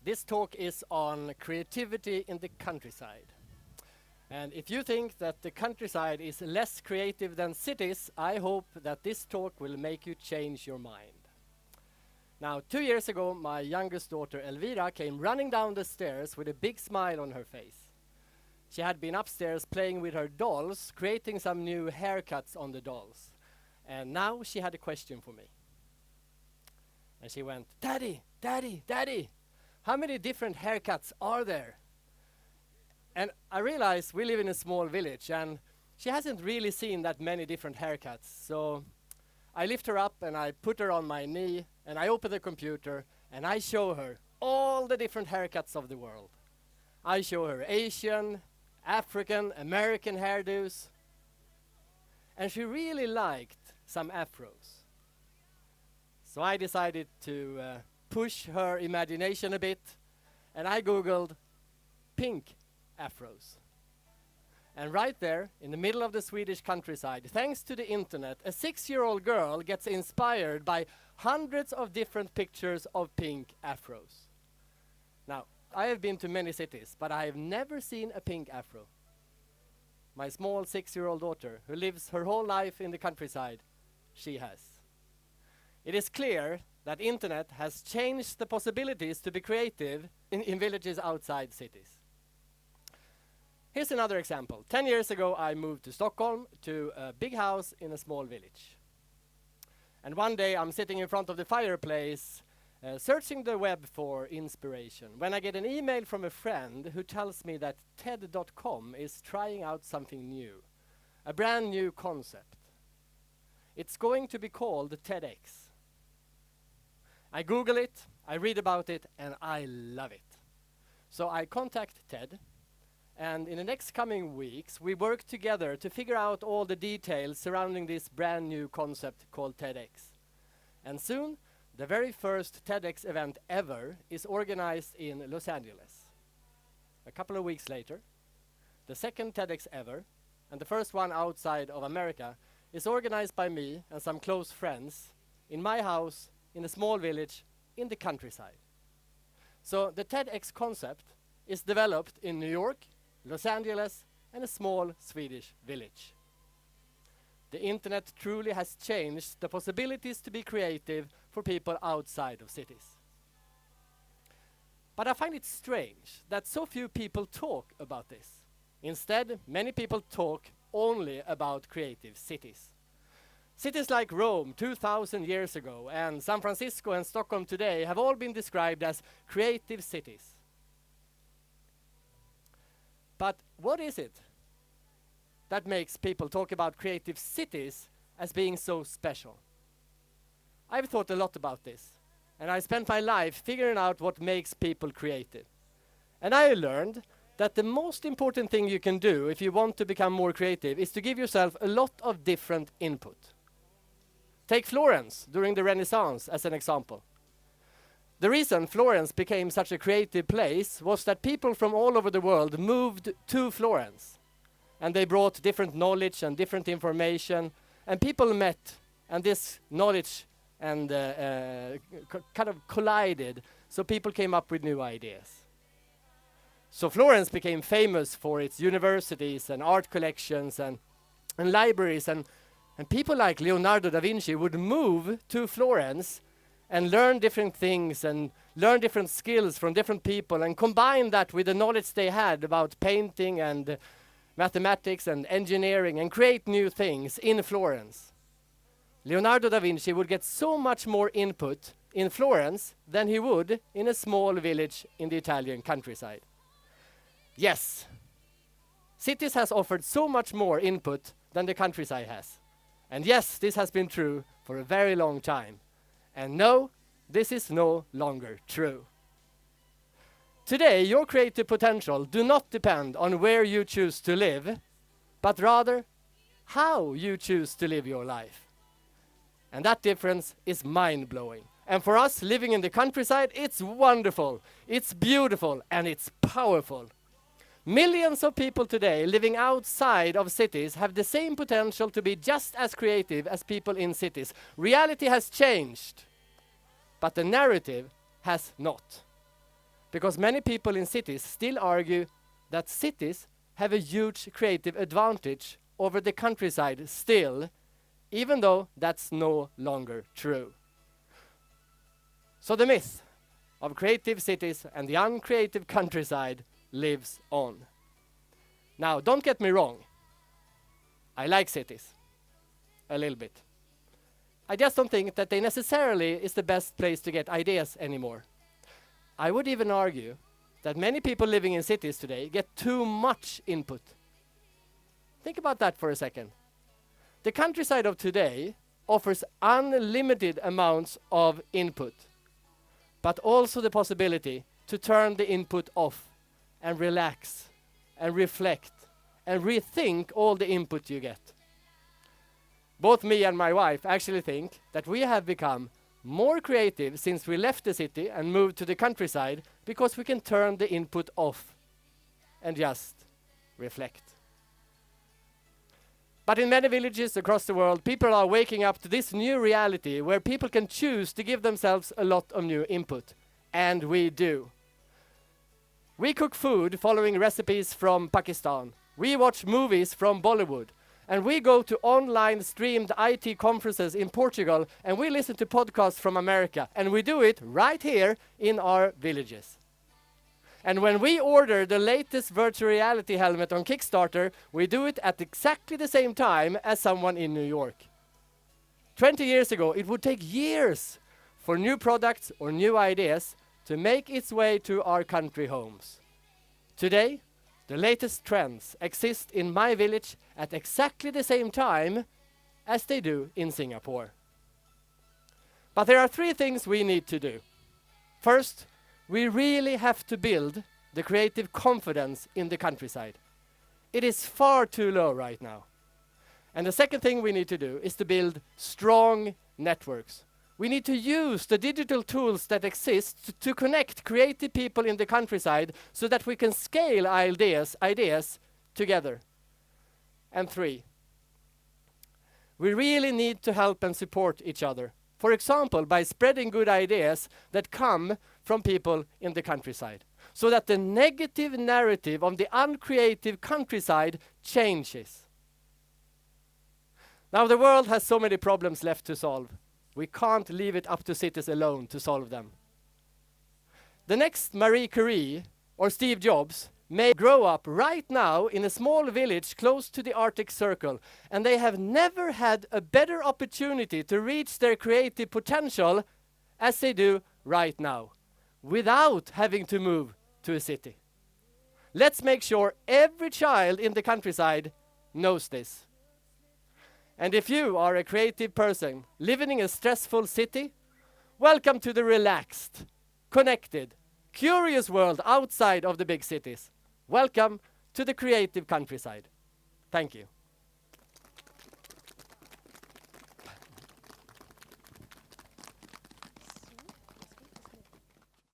This talk is on creativity in the countryside. And if you think that the countryside is less creative than cities, I hope that this talk will make you change your mind. Now, 2 years ago, my youngest daughter Elvira came running down the stairs with a big smile on her face. She had been upstairs playing with her dolls, creating some new haircuts on the dolls. And now she had a question for me. And she went, "Daddy, Daddy, Daddy, how many different haircuts are there?" And I realized we live in a small village and she hasn't really seen that many different haircuts. So I lift her up and I put her on my knee and I open the computer and I show her all the different haircuts of the world. I show her Asian, African, American hairdos. And she really liked some afros. So I decided to push her imagination a bit and I Googled pink afros. And right there, in the middle of the Swedish countryside, thanks to the internet, a 6-year-old girl gets inspired by hundreds of different pictures of pink afros. Now, I have been to many cities, but I have never seen a pink afro. My small 6-year-old daughter, who lives her whole life in the countryside, she has. It is clear that internet has changed the possibilities to be creative in villages outside cities. Here's another example. 10 years ago, I moved to Stockholm to a big house in a small village. And one day, I'm sitting in front of the fireplace, searching the web for inspiration, when I get an email from a friend who tells me that TED.com is trying out something new, a brand new concept. It's going to be called TEDx. I Google it, I read about it, and I love it. So I contact TED. And in the next coming weeks, we work together to figure out all the details surrounding this brand new concept called TEDx. And soon, the very first TEDx event ever is organized in Los Angeles. A couple of weeks later, the second TEDx ever, and the first one outside of America, is organized by me and some close friends in my house in a small village in the countryside. So the TEDx concept is developed in New York, Los Angeles, and a small Swedish village. The internet truly has changed the possibilities to be creative for people outside of cities. But I find it strange that so few people talk about this. Instead, many people talk only about creative cities. Cities like Rome 2,000 years ago and San Francisco and Stockholm today have all been described as creative cities. But what is it that makes people talk about creative cities as being so special? I've thought a lot about this, and I spent my life figuring out what makes people creative. And I learned that the most important thing you can do if you want to become more creative is to give yourself a lot of different input. Take Florence during the Renaissance as an example. The reason Florence became such a creative place was that people from all over the world moved to Florence. And they brought different knowledge and different information. And people met, and this knowledge and kind of collided. So people came up with new ideas. So Florence became famous for its universities and art collections and libraries. And people like Leonardo da Vinci would move to Florence and learn different things and learn different skills from different people and combine that with the knowledge they had about painting and mathematics and engineering and create new things in Florence. Leonardo da Vinci would get so much more input in Florence than he would in a small village in the Italian countryside. Yes, cities has offered so much more input than the countryside has. And yes, this has been true for a very long time. And no, this is no longer true. Today, your creative potential do not depend on where you choose to live, but rather how you choose to live your life. And that difference is mind-blowing. And for us living in the countryside, it's wonderful, it's beautiful, and it's powerful. Millions of people today living outside of cities have the same potential to be just as creative as people in cities. Reality has changed, but the narrative has not. because many people in cities still argue that cities have a huge creative advantage over the countryside still, even though that's no longer true. So the myth of creative cities and the uncreative countryside lives on. Now, don't get me wrong. I like cities. A little bit. I just don't think that they necessarily is the best place to get ideas anymore. I would even argue that many people living in cities today get too much input. Think about that for a second. The countryside of today offers unlimited amounts of input, but also the possibility to turn the input off and relax and reflect and rethink all the input you get. Both me and my wife actually think that we have become more creative since we left the city and moved to the countryside because we can turn the input off and just reflect. But in many villages across the world, people are waking up to this new reality where people can choose to give themselves a lot of new input. And we do. We cook food following recipes from Pakistan. We watch movies from Bollywood. And we go to online streamed IT conferences in Portugal, and we listen to podcasts from America. And we do it right here in our villages. And when we order the latest virtual reality helmet on Kickstarter, we do it at exactly the same time as someone in New York. 20 years ago, it would take years for new products or new ideas to make its way to our country homes. Today, the latest trends exist in my village at exactly the same time as they do in Singapore. But there are 3 things we need to do. First, we really have to build the creative confidence in the countryside. It is far too low right now. And the second thing we need to do is to build strong networks. We need to use the digital tools that exist to connect creative people in the countryside so that we can scale ideas together. And 3, we really need to help and support each other. For example, by spreading good ideas that come from people in the countryside, so that the negative narrative of the uncreative countryside changes. Now, the world has so many problems left to solve. We can't leave it up to cities alone to solve them. The next Marie Curie or Steve Jobs may grow up right now in a small village close to the Arctic Circle, and they have never had a better opportunity to reach their creative potential as they do right now, without having to move to a city. Let's make sure every child in the countryside knows this. And if you are a creative person living in a stressful city, welcome to the relaxed, connected, curious world outside of the big cities. Welcome to the creative countryside. Thank you.